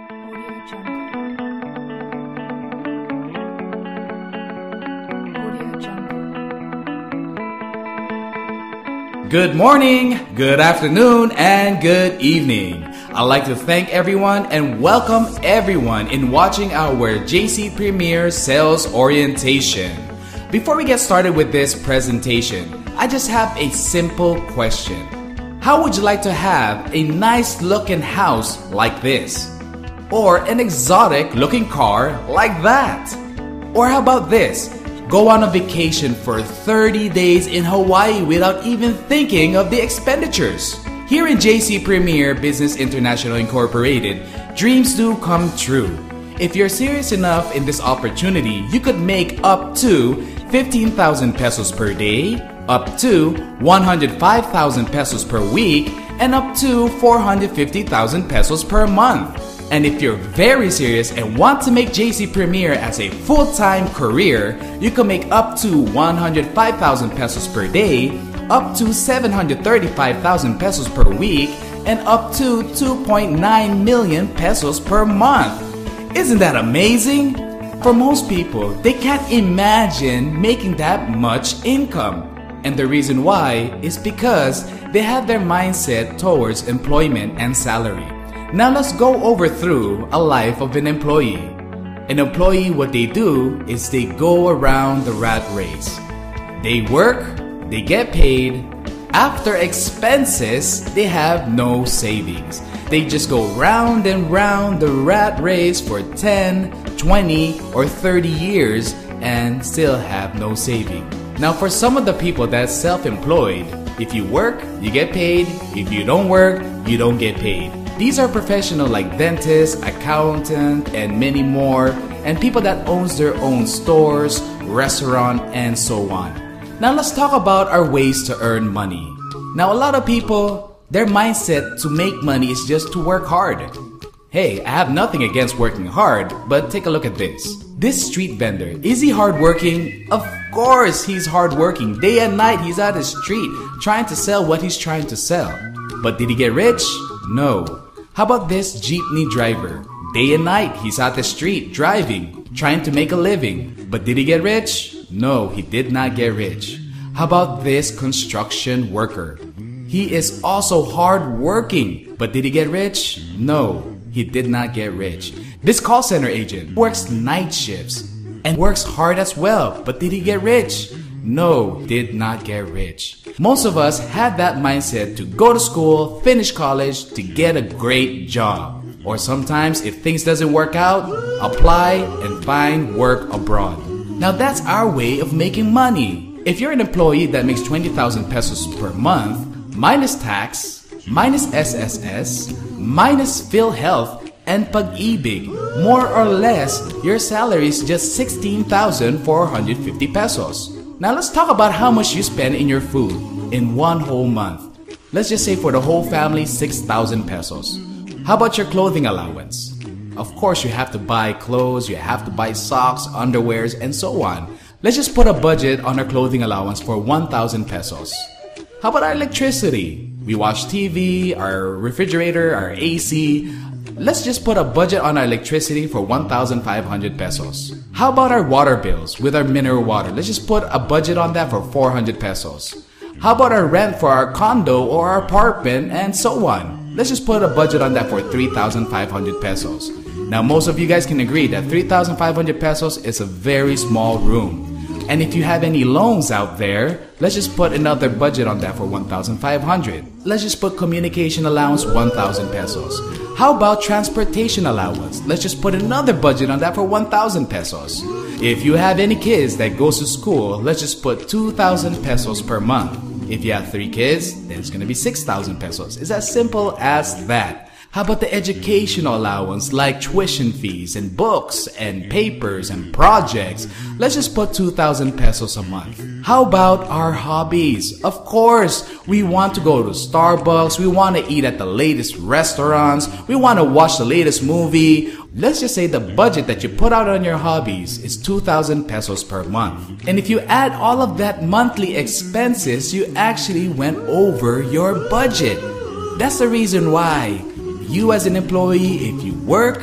Audio Jungle. Audio Jungle. Good morning, good afternoon, and good evening. I'd like to thank everyone and welcome everyone in watching our JC Premier Sales Orientation. Before we get started with this presentation, I just have a simple question. How would you like to have a nice looking house like this? Or an exotic looking car like that? Or how about this? Go on a vacation for 30 days in Hawaii without even thinking of the expenditures. Here in JC Premier Business International Incorporated, dreams do come true. If you're serious enough in this opportunity, you could make up to 15,000 pesos per day, up to 105,000 pesos per week, and up to 450,000 pesos per month. And if you're very serious and want to make JC Premier as a full-time career, you can make up to 105,000 pesos per day, up to 735,000 pesos per week, and up to 2.9 million pesos per month. Isn't that amazing? For most people, they can't imagine making that much income. And the reason why is because they have their mindset towards employment and salary. Now let's go over through a life of an employee. An employee, what they do is they go around the rat race. They work, they get paid. After expenses, they have no savings. They just go round and round the rat race for 10, 20, or 30 years and still have no saving. Now for some of the people that's self-employed, if you work, you get paid. If you don't work, you don't get paid. These are professionals like dentists, accountant, and many more, and people that owns their own stores, restaurant, and so on. Now let's talk about our ways to earn money. Now a lot of people, their mindset to make money is just to work hard. Hey, I have nothing against working hard, but take a look at this. This street vendor, is he hardworking? Of course he's hardworking. Day and night he's out the street trying to sell what he's trying to sell. But did he get rich? No. How about this jeepney driver? Day and night he's out the street driving, trying to make a living. But did he get rich? No, he did not get rich. How about this construction worker? He is also hardworking. But did he get rich? No, he did not get rich. This call center agent works night shifts and works hard as well. But did he get rich? No, did not get rich. Most of us had that mindset to go to school, finish college, to get a great job. Or sometimes if things doesn't work out, apply and find work abroad. Now that's our way of making money. If you're an employee that makes 20,000 pesos per month, minus tax, minus SSS, minus PhilHealth, and Pag-ibig, more or less, your salary is just 16,450 pesos. Now let's talk about how much you spend in your food in one whole month. Let's just say for the whole family, 6,000 pesos. How about your clothing allowance? Of course, you have to buy clothes, you have to buy socks, underwears, and so on. Let's just put a budget on our clothing allowance for 1,000 pesos. How about our electricity? We watch TV, our refrigerator, our AC. Let's just put a budget on our electricity for 1,500 pesos. How about our water bills with our mineral water? Let's just put a budget on that for 400 pesos. How about our rent for our condo or our apartment and so on? Let's just put a budget on that for 3,500 pesos. Now most of you guys can agree that 3,500 pesos is a very small room. And if you have any loans out there, let's just put another budget on that for 1,500. Let's just put communication allowance 1,000 pesos. How about transportation allowance? Let's just put another budget on that for 1,000 pesos. If you have any kids that goes to school, let's just put 2,000 pesos per month. If you have 3 kids, then it's gonna be 6,000 pesos. It's as simple as that. How about the educational allowance like tuition fees and books and papers and projects? Let's just put 2,000 pesos a month. How about our hobbies? Of course, we want to go to Starbucks, we want to eat at the latest restaurants, we want to watch the latest movie. Let's just say the budget that you put out on your hobbies is 2,000 pesos per month. And if you add all of that monthly expenses, you actually went over your budget. That's the reason why you as an employee, if you work,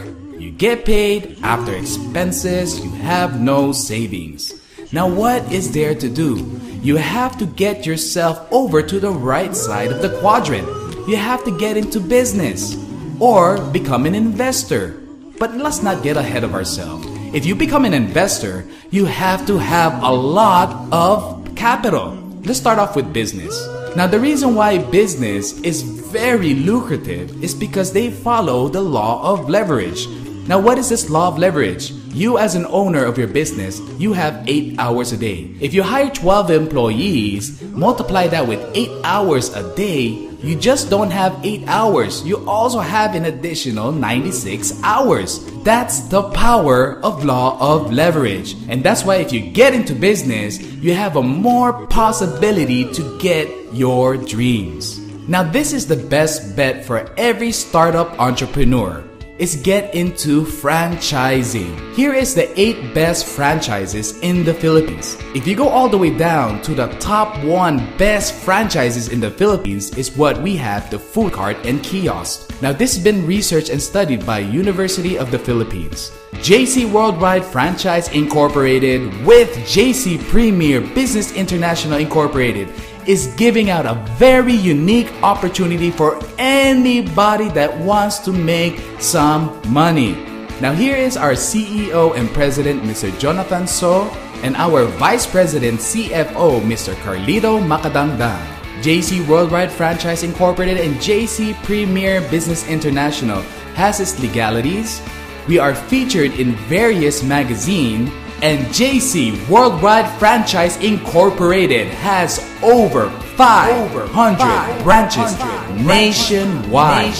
get paid, after expenses, you have no savings. Now what is there to do? You have to get yourself over to the right side of the quadrant. You have to get into business or become an investor. But let's not get ahead of ourselves. If you become an investor, you have to have a lot of capital. Let's start off with business. Now the reason why business is very lucrative is because they follow the law of leverage. Now what is this law of leverage? You as an owner of your business, you have 8 hours a day. If you hire 12 employees, multiply that with 8 hours a day, you just don't have 8 hours. You also have an additional 96 hours. That's the power of law of leverage. And that's why if you get into business, you have a more possibility to get your dreams. Now this is the best bet for every startup entrepreneur. Is get into franchising. Here is the 8 best franchises in the Philippines. If you go all the way down to the top 1 best franchises in the Philippines is what we have, the food cart and kiosk. Now this has been researched and studied by University of the Philippines. JC Worldwide Franchise Incorporated with JC Premier Business International Incorporated is giving out a very unique opportunity for anybody that wants to make some money. Now here is our CEO and President, Mr. Jonathan So, and our Vice President CFO, Mr. Carlito Macadangdang. JC Worldwide Franchise Incorporated and JC Premier Business International has its legalities. We are featured in various magazines, and JC Worldwide Franchise Incorporated has over 500 branches nationwide.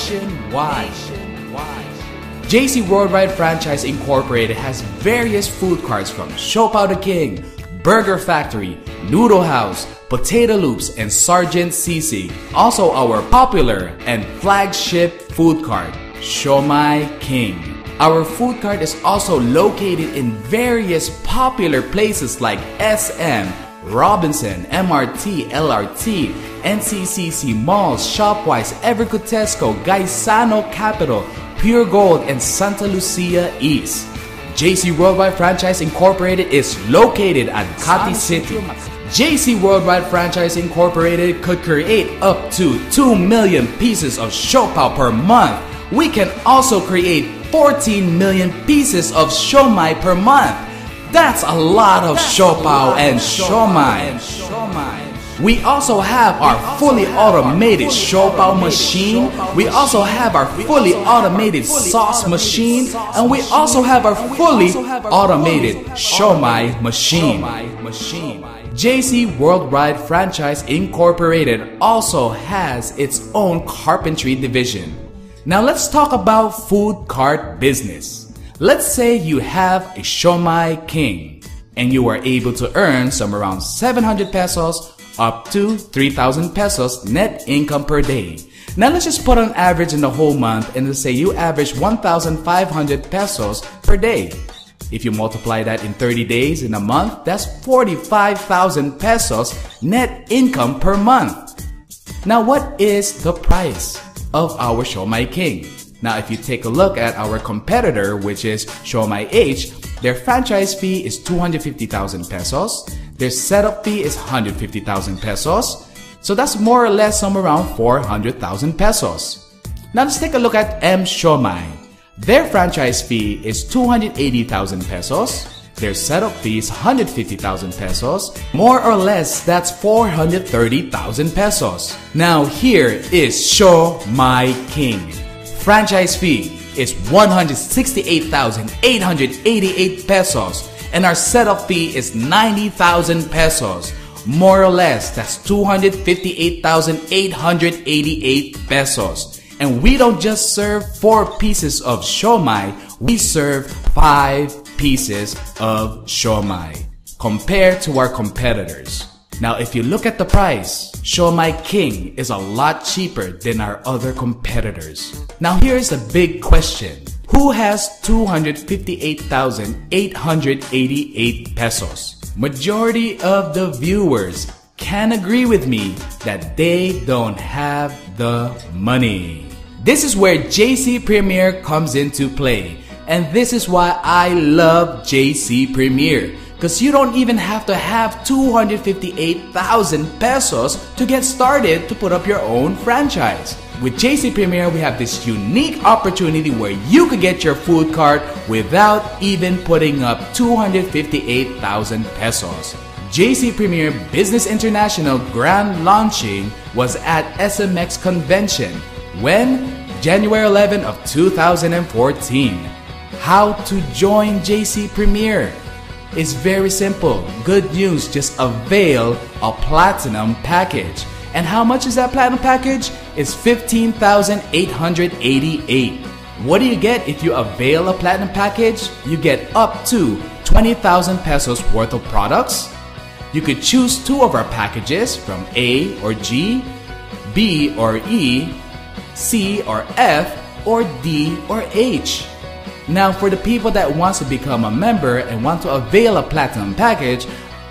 JC Worldwide Franchise Incorporated has various food carts from Siopao the King, Burger Factory, Noodle House, Potato Loops, and Sergeant Sisig. Also our popular and flagship food cart, Siomai King. Our food cart is also located in various popular places like SM, Robinson, MRT, LRT, NCCC Malls, Shopwise, Evergood Tesco, Gaisano Capital, Pure Gold, and Santa Lucia East. JC Worldwide Franchise Incorporated is located at Cati City. JC Worldwide Franchise Incorporated could create up to 2 million pieces of siopao per month. We can also create 14 million pieces of siomai per month. That's a lot of siopao and siomai. We also have our fully automated siopao machine. We also have our fully automated sauce machine. And we also have our fully automated siomai machine. JC Worldwide Franchise Incorporated also has its own carpentry division. Now let's talk about food cart business. Let's say you have a Siomai King and you are able to earn some around 700 pesos up to 3,000 pesos net income per day. Now let's just put on average in the whole month and let's say you average 1,500 pesos per day. If you multiply that in 30 days in a month, that's 45,000 pesos net income per month. Now what is the price of our Siomai King? Now if you take a look at our competitor, which is Siomai H, their franchise fee is 250,000 pesos. Their setup fee is 150,000 pesos. So that's more or less somewhere around 400,000 pesos. Now let's take a look at M Siomai. Their franchise fee is 280,000 pesos. Their setup fee is 150,000 pesos. More or less, that's 430,000 pesos. Now here is Siomai King. Franchise fee is 168,888 pesos. And our setup fee is 90,000 pesos. More or less, that's 258,888 pesos. And we don't just serve 4 pieces of siomai, we serve 5 pieces of siomai compared to our competitors. Now if you look at the price, Siomai King is a lot cheaper than our other competitors. Now here's a big question. Who has 258,888 pesos? Majority of the viewers can agree with me that they don't have the money. This is where JC Premier comes into play. And this is why I love JC Premier. Because you don't even have to have 258,000 pesos to get started to put up your own franchise. With JC Premier, we have this unique opportunity where you could get your food cart without even putting up 258,000 pesos. JC Premier Business International Grand Launching was at SMX Convention. When? January 11 of 2014. How to join JC Premier? It's very simple. Good news, just avail a platinum package. And how much is that platinum package? It's 15,888. What do you get if you avail a platinum package? You get up to 20,000 pesos worth of products. You could choose two of our packages from A or G, B or E, C or F, or D or H. Now, for the people that wants to become a member and want to avail a platinum package,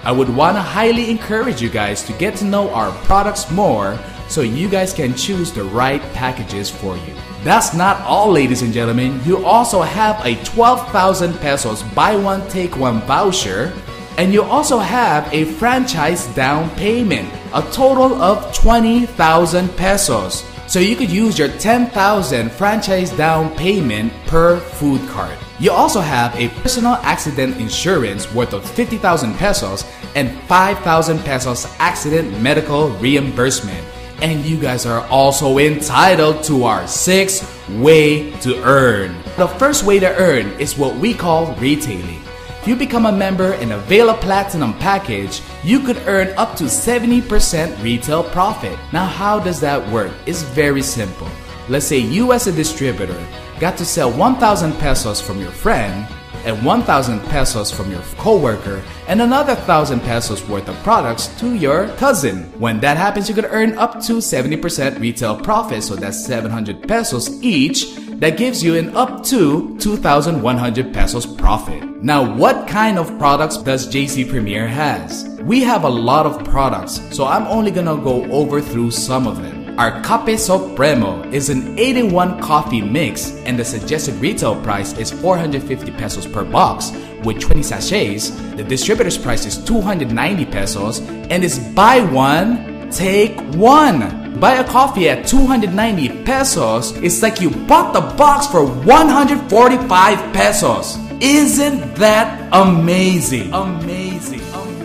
I would want to highly encourage you guys to get to know our products more so you guys can choose the right packages for you. That's not all, ladies and gentlemen. You also have a 12,000 pesos buy one take one voucher, and you also have a franchise down payment, a total of 20,000 pesos. So you could use your 10,000 franchise down payment per food cart. You also have a personal accident insurance worth of 50,000 pesos and 5,000 pesos accident medical reimbursement. And you guys are also entitled to our 6th way to earn. The first way to earn is what we call retailing. If you become a member and avail a platinum package, you could earn up to 70% retail profit. Now, how does that work? It's very simple. Let's say you as a distributor got to sell 1,000 pesos from your friend and 1,000 pesos from your coworker and another 1,000 pesos worth of products to your cousin. When that happens, you could earn up to 70% retail profit, so that's 700 pesos each. That gives you an up to 2,100 pesos profit. Now, what kind of products does JC Premier has? We have a lot of products, so I'm only gonna go over through some of them. Our Cafe Supremo is an 8-in-1 coffee mix, and the suggested retail price is 450 pesos per box. With 20 sachets, the distributor's price is 290 pesos, and is buy one, take one. Buy a coffee at 290 pesos, it's like you bought the box for 145 pesos. Isn't that amazing? Amazing.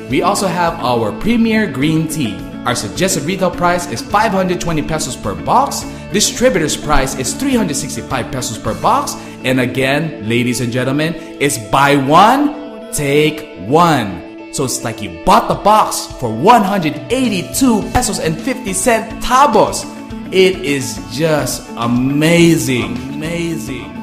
We also have our Premier Green Tea. Our suggested retail price is 520 pesos per box. Distributor's price is 365 pesos per box. And again, ladies and gentlemen, it's buy one, take one. So it's like you bought the box for 182 pesos and 50 cent tabos. It is just amazing. Amazing.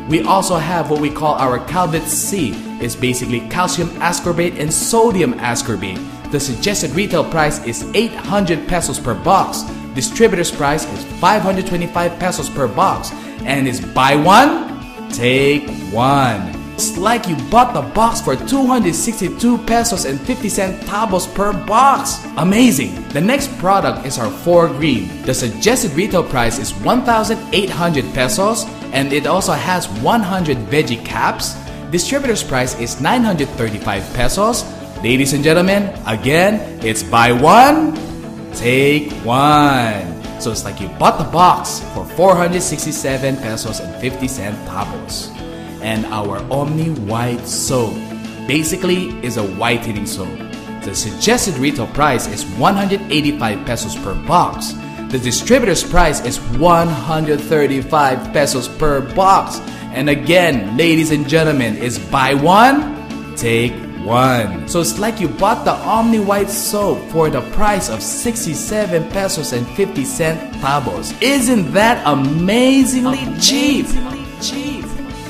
We also have what we call our Calvit C. It's basically calcium ascorbate and sodium ascorbate. The suggested retail price is 800 pesos per box. Distributor's price is 525 pesos per box. And is buy one, take one. It's like you bought the box for 262 pesos and 50 cent tabos per box. Amazing! The next product is our 4 Green. The suggested retail price is 1,800 pesos, and it also has 100 veggie caps. Distributor's price is 935 pesos. Ladies and gentlemen, again, it's buy one, take one. So it's like you bought the box for 467 pesos and 50 cent tabos. And our Omni White Soap basically is a whitening soap. The suggested retail price is 185 pesos per box. The distributor's price is 135 pesos per box. And again, ladies and gentlemen, it's buy one, take one. So it's like you bought the Omni White Soap for the price of 67 pesos and 50 cent tabos. Isn't that amazingly cheap?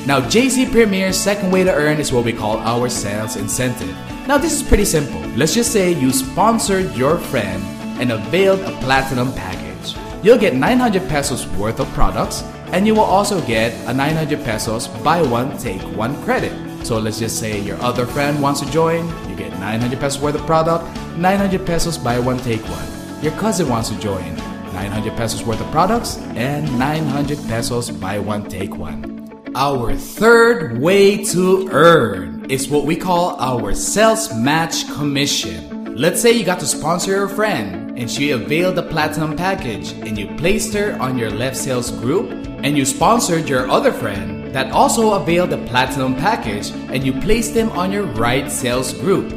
Now, JC Premier's second way to earn is what we call our sales incentive. Now, this is pretty simple. Let's just say you sponsored your friend and availed a platinum package. You'll get 900 pesos worth of products, and you will also get a 900 pesos buy one, take one credit. So let's just say your other friend wants to join, you get 900 pesos worth of product, 900 pesos buy one, take one. Your cousin wants to join, 900 pesos worth of products, and 900 pesos buy one, take one. our third way to earn is what we call our sales match commission. Let's say you got to sponsor your friend and she availed the platinum package and you placed her on your left sales group, and you sponsored your other friend that also availed the platinum package and you placed them on your right sales group.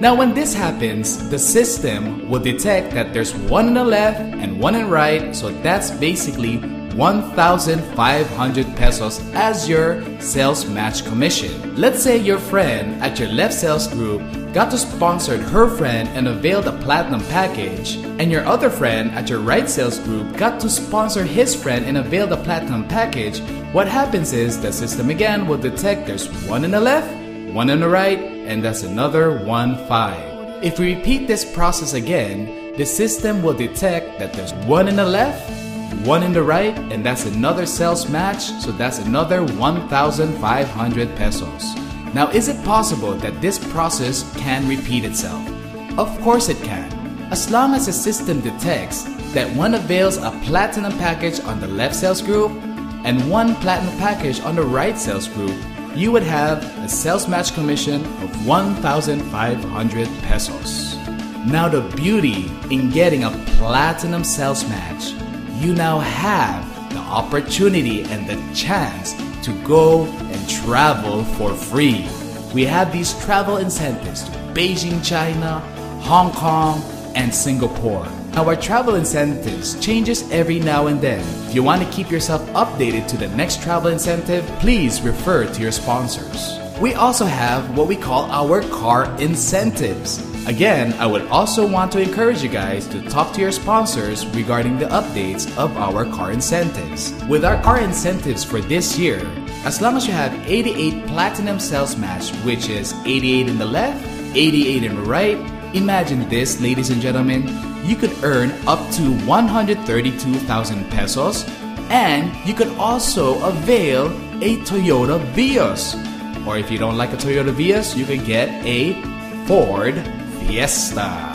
Now when this happens, the system will detect that there's one in the left and one in the right, so that's basically 1,500 pesos as your sales match commission. Let's say your friend at your left sales group got to sponsor her friend and avail the platinum package, and your other friend at your right sales group got to sponsor his friend and avail the platinum package. What happens is the system again will detect there's one in the left, one in the right, and that's another 1,500. If we repeat this process again, the system will detect that there's one in the left, one in the right, and that's another sales match, so that's another 1,500 pesos. Now, is it possible that this process can repeat itself? Of course it can. As long as the system detects that one avails a platinum package on the left sales group and one platinum package on the right sales group, you would have a sales match commission of 1,500 pesos. Now the beauty in getting a platinum sales match, you now have the opportunity and the chance to go and travel for free. We have these travel incentives to Beijing, China, Hong Kong, and Singapore. Now our travel incentives changes every now and then. If you want to keep yourself updated to the next travel incentive, please refer to your sponsors. We also have what we call our car incentives. Again, I would also want to encourage you guys to talk to your sponsors regarding the updates of our car incentives. With our car incentives for this year, as long as you have 88 platinum sales match, which is 88 in the left, 88 in the right, imagine this, ladies and gentlemen, you could earn up to 132,000 pesos, and you could also avail a Toyota Vios. Or if you don't like a Toyota Vios, you can get a Ford Fiesta.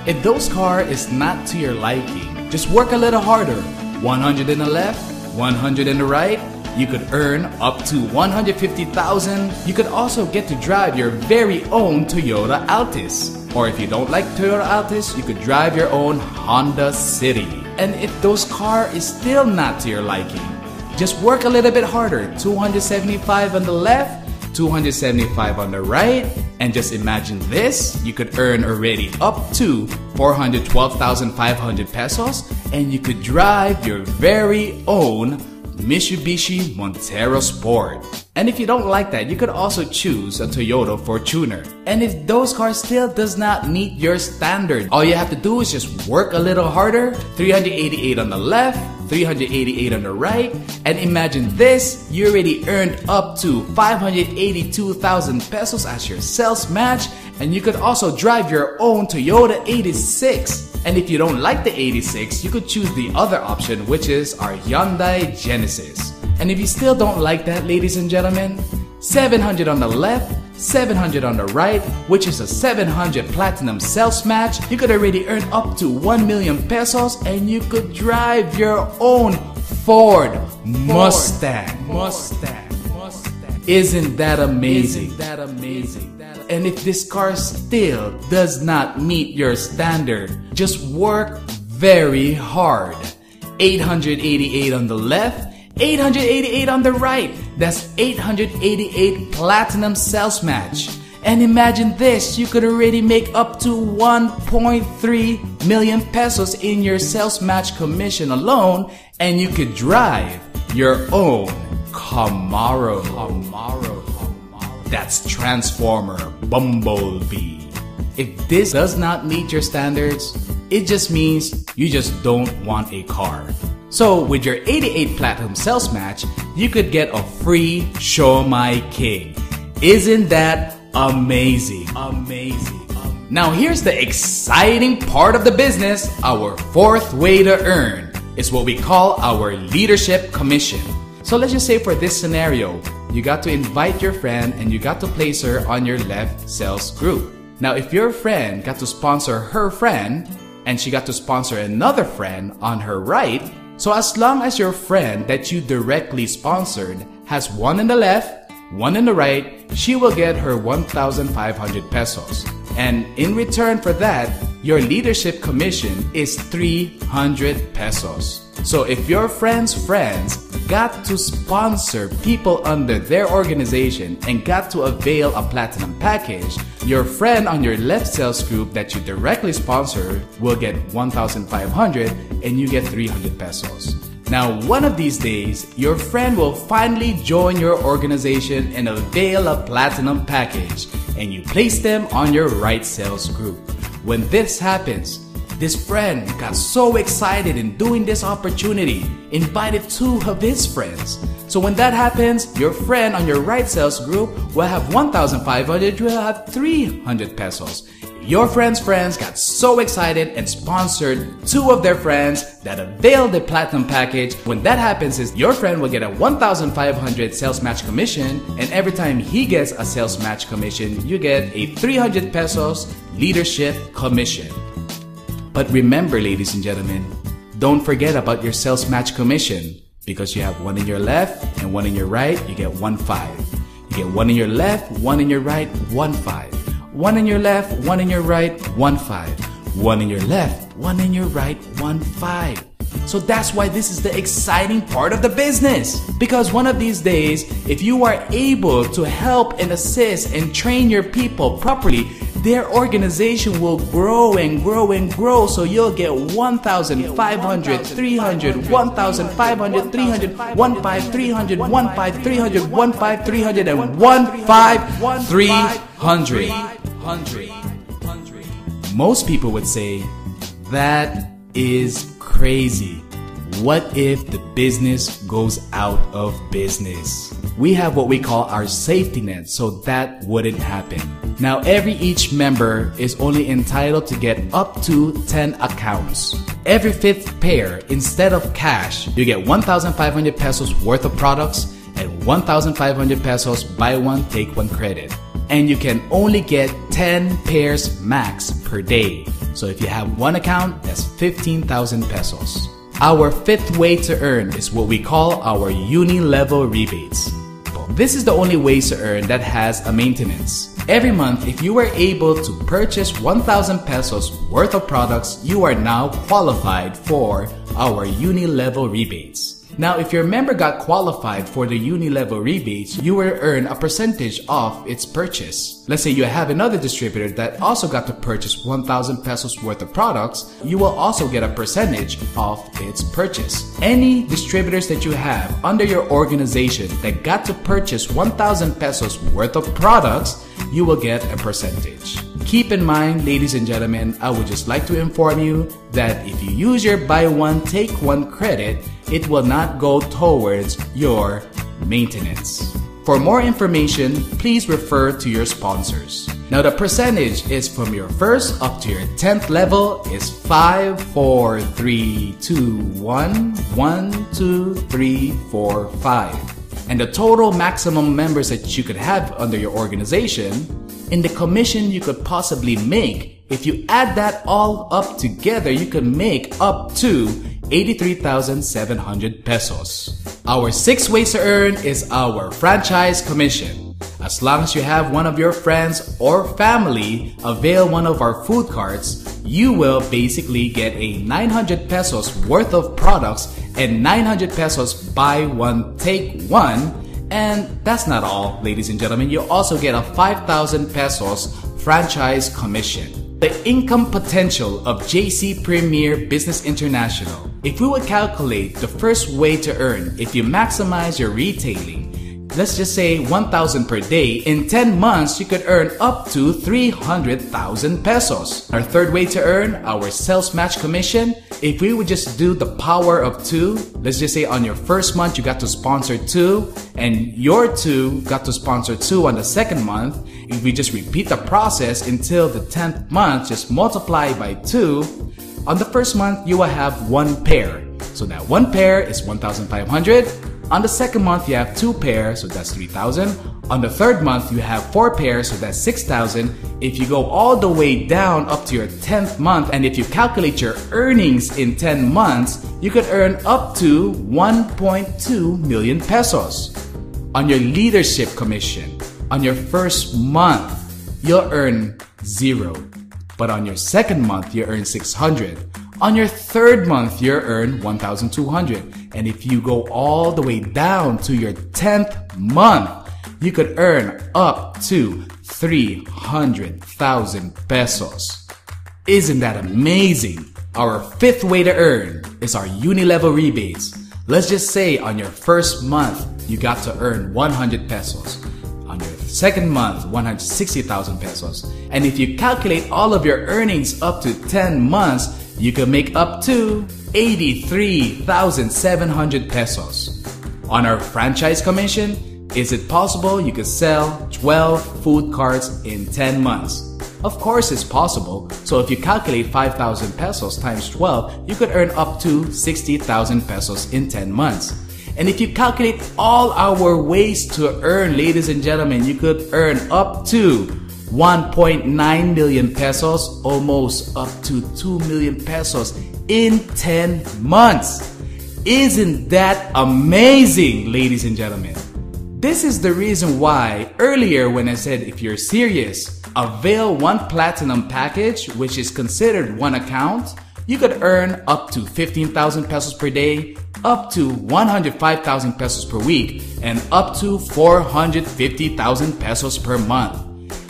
If those car is not to your liking, just work a little harder. 100 in the left, 100 in the right, you could earn up to 150,000. You could also get to drive your very own Toyota Altis. Or if you don't like Toyota Altis, you could drive your own Honda City. And if those car is still not to your liking, just work a little bit harder. 275 on the left, 275 on the right, and just imagine this, you could earn already up to 412,500 pesos, and you could drive your very own Mitsubishi Montero Sport. And if you don't like that, you could also choose a Toyota Fortuner. And if those cars still does not meet your standard, all you have to do is just work a little harder. 388 on the left, 388 on the right, and imagine this, you already earned up to 582,000 pesos as your sales match, and you could also drive your own Toyota 86. And if you don't like the 86, you could choose the other option, which is our Hyundai Genesis. And if you still don't like that, ladies and gentlemen, 700 on the left, 700 on the right, which is a 700 platinum sales match, you could already earn up to 1 million pesos, and you could drive your own Ford Mustang. Isn't that amazing? And if this car still does not meet your standard, just work very hard. 888 on the left, 888 on the right. That's 888 platinum sales match. And imagine this, you could already make up to 1.3 million pesos in your sales match commission alone, and you could drive your own Camaro. That's Transformer Bumblebee. If this does not meet your standards, it just means you just don't want a car. So with your 88 platinum sales match, you could get a free Show My King. Isn't that amazing? Now here's the exciting part of the business. Our fourth way to earn is what we call our leadership commission. So let's just say for this scenario, you got to invite your friend and you got to place her on your left sales group. Now if your friend got to sponsor her friend and she got to sponsor another friend on her right, So as long as your friend that you directly sponsored has one in the left, one in the right, she will get her 1,500 pesos. And in return for that, your leadership commission is 300 pesos. So if your friend's friends got to sponsor people under their organization and got to avail a platinum package, your friend on your left sales group that you directly sponsor will get 1,500 and you get 300 pesos. Now, one of these days, your friend will finally join your organization and avail a platinum package, and you place them on your right sales group. When this happens, this friend got so excited in doing this opportunity, invited 2 of his friends. So when that happens, your friend on your right sales group will have 1,500, you will have 300 pesos. Your friend's friends got so excited and sponsored 2 of their friends that availed the platinum package. When that happens is your friend will get a 1,500 sales match commission, and every time he gets a sales match commission, you get a 300 pesos leadership commission. But remember, ladies and gentlemen, don't forget about your sales match commission, because you have one in your left and one in your right, you get 1,500. You get one in your left, one in your right, 1,500. One in your left, one in your right, 1,500. One in your left, one in your right, 1,500. So that's why this is the exciting part of the business. Because one of these days, if you are able to help and assist and train your people properly, their organization will grow and grow and grow. So you'll get 1,500, 300, 1,500, 300, 1,500, 300, 1,500, 300, 1,500, 300, and 1,500, 300. Most people would say, that is crazy. What if the business goes out of business? We have what we call our safety net, so that wouldn't happen. Now, each member is only entitled to get up to 10 accounts. Every 5th pair, instead of cash, you get 1,500 pesos worth of products and 1,500 pesos buy one, take one credit. And you can only get 10 pairs max per day. So if you have one account, that's 15,000 pesos. Our 5th way to earn is what we call our uni-level rebates. This is the only way to earn that has a maintenance. Every month, if you were able to purchase 1,000 pesos worth of products, you are now qualified for our uni-level rebates. Now, if your member got qualified for the uni-level rebates, you will earn a percentage of its purchase. Let's say you have another distributor that also got to purchase 1,000 pesos worth of products, you will also get a percentage of its purchase. Any distributors that you have under your organization that got to purchase 1,000 pesos worth of products, you will get a percentage. Keep in mind, ladies and gentlemen, I would just like to inform you that if you use your buy one, take one credit, it will not go towards your maintenance. For more information, please refer to your sponsors. Now, the percentage is from your 1st up to your 10th level is 5, 4, 3, 2, 1, 1, 2, 3, 4, 5. And the total maximum members that you could have under your organization, in the commission you could possibly make, if you add that all up together, you could make up to 83,700 pesos. Our 6th way to earn is our franchise commission. As long as you have one of your friends or family avail one of our food carts, you will basically get a 900 pesos worth of products and 900 pesos buy one, take one. And that's not all, ladies and gentlemen. You also get a 5,000 pesos franchise commission. The income potential of JC Premier Business International. If we would calculate the first way to earn, if you maximize your retailing, let's just say 1,000 per day, in 10 months you could earn up to 300,000 pesos. Our 3rd way to earn, our sales match commission. If we would just do the power of 2, let's just say on your 1st month you got to sponsor 2 and your 2 got to sponsor 2 on the 2nd month. If we just repeat the process until the 10th month, just multiply by 2. On the 1st month, you will have 1 pair. So that 1 pair is 1,500. On the 2nd month, you have 2 pairs, so that's 3,000. On the third month, you have 4 pairs, so that's 6,000. If you go all the way down up to your 10th month, and if you calculate your earnings in 10 months, you could earn up to 1.2 million pesos. On your leadership commission, on your first month, you'll earn 0. But on your second month, you earn 600. On your third month, you earn 1,200. And if you go all the way down to your 10th month, you could earn up to 300,000 pesos. Isn't that amazing? Our fifth way to earn is our uni-level rebates. Let's just say on your first month, you got to earn 100 pesos. On your second month, 160,000 pesos. And if you calculate all of your earnings up to 10 months, you can make up to 83,700 pesos. On our franchise commission, is it possible you could sell 12 food carts in 10 months? Of course it's possible. So if you calculate 5,000 pesos times 12, you could earn up to 60,000 pesos in 10 months. And if you calculate all our ways to earn, ladies and gentlemen, you could earn up to 1.9 million pesos, almost up to 2 million pesos in 10 months. Isn't that amazing, ladies and gentlemen? This is the reason why earlier when I said if you're serious, avail one platinum package, which is considered one account. You could earn up to 15,000 pesos per day, up to 105,000 pesos per week, and up to 450,000 pesos per month.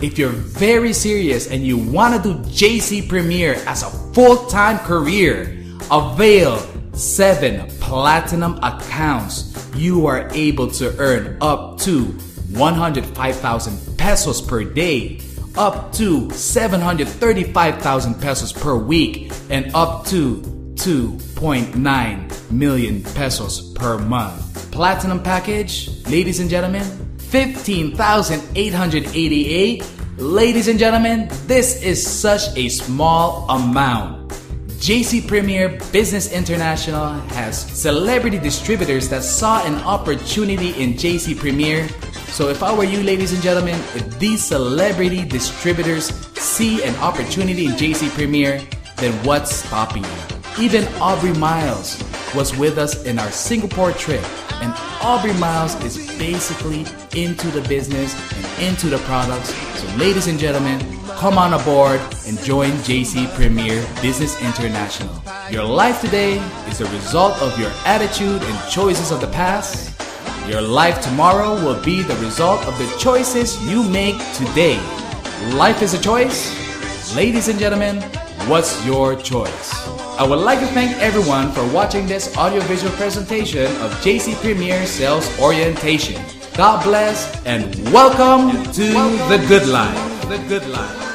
If you're very serious and you want to do JC Premier as a full-time career, avail 7 platinum accounts. You are able to earn up to 105,000 pesos per day, up to 735,000 pesos per week, and up to 2.9 million pesos per month. Platinum package, ladies and gentlemen, 15,888. Ladies and gentlemen, this is such a small amount. JC Premier Business International has celebrity distributors that saw an opportunity in JC Premier. So if I were you, ladies and gentlemen, if these celebrity distributors see an opportunity in JC Premier, then what's stopping you? Even Aubrey Miles was with us in our Singapore trip, and Aubrey Miles is basically into the business and into the products. So ladies and gentlemen, come on aboard and join JC Premier Business International. Your life today is the result of your attitude and choices of the past. Your life tomorrow will be the result of the choices you make today. Life is a choice. Ladies and gentlemen, what's your choice? I would like to thank everyone for watching this audiovisual presentation of JC Premier Sales Orientation. God bless and welcome to the good life. The good life.